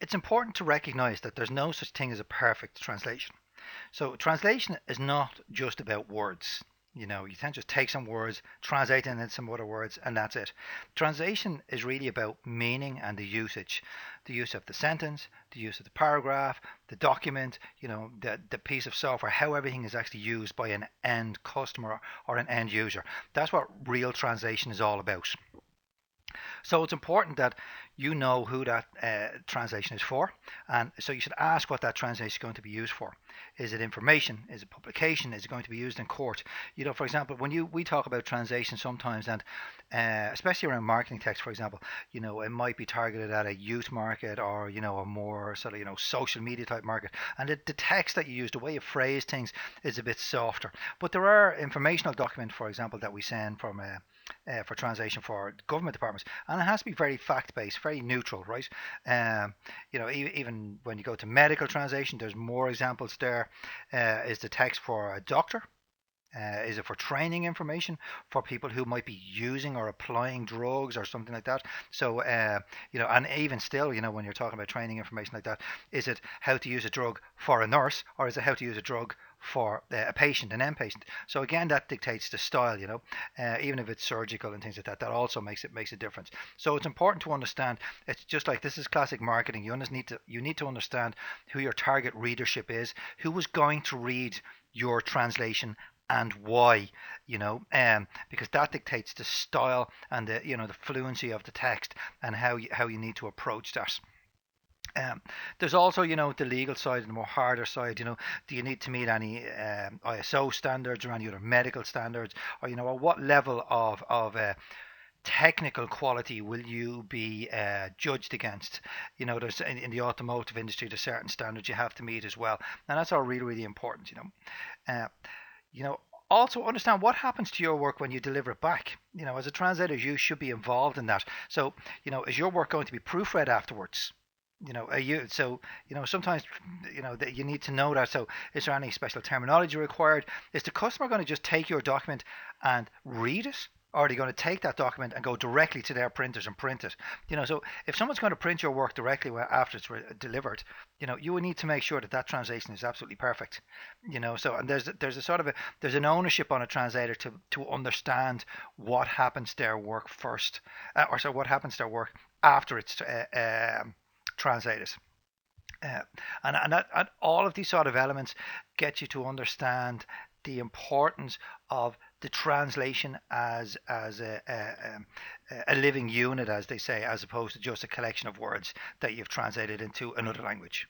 it's important to recognize that there's no such thing as a perfect translation. So translation is not just about words. You can't just take some words, translate them into some other words, and that's it. Translation is really about meaning and the use of the sentence, the use of the paragraph, the document, the piece of software, how everything is actually used by an end customer or an end user. That's what real translation is all about. So it's important that you know who that translation is for, and so you should ask what that translation is going to be used for. Is it information? Is it publication? Is it going to be used in court? For example, when we talk about translation sometimes, and especially around marketing text, for example, it might be targeted at a youth market or a more sort of social media type market, and the text that you use, the way you phrase things, is a bit softer. But there are informational documents, for example, that we send from for translation for government departments, and it has to be very fact-based, very neutral, right? Even when you go to medical translation, there's more examples there. Is the text for a doctor? Is it for training information for people who might be using or applying drugs or something like that? So, and even still, when you're talking about training information like that, is it how to use a drug for a nurse, or is it how to use a drug for a patient, an inpatient? So again, that dictates the style, even if it's surgical and things like that. That also makes a difference. So it's important to understand. It's just like this is classic marketing. You need to understand who your target readership is, who is going to read your translation and why, because that dictates the style and the fluency of the text and how you need to approach that. There's also, the legal side and the more harder side. Do you need to meet any ISO standards or any other medical standards, or or what level of technical quality will you be judged against? There's in the automotive industry, there's certain standards you have to meet as well, and that's all really, really important. Uh, you know, also understand what happens to your work when you deliver it back. As a translator, you should be involved in that. So, is your work going to be proofread afterwards? Are you so sometimes that you need to know that. So is there any special terminology required? Is the customer going to just take your document and read it, or are they going to take that document and go directly to their printers and print it? So if someone's going to print your work directly after it's delivered, you will need to make sure that that translation is absolutely perfect. So, and there's a sort of there's an ownership on a translator to understand what happens to their work first, or so what happens to their work after it's translated. Uh, and all of these sort of elements get you to understand the importance of the translation as a living unit, as they say, as opposed to just a collection of words that you've translated into another language.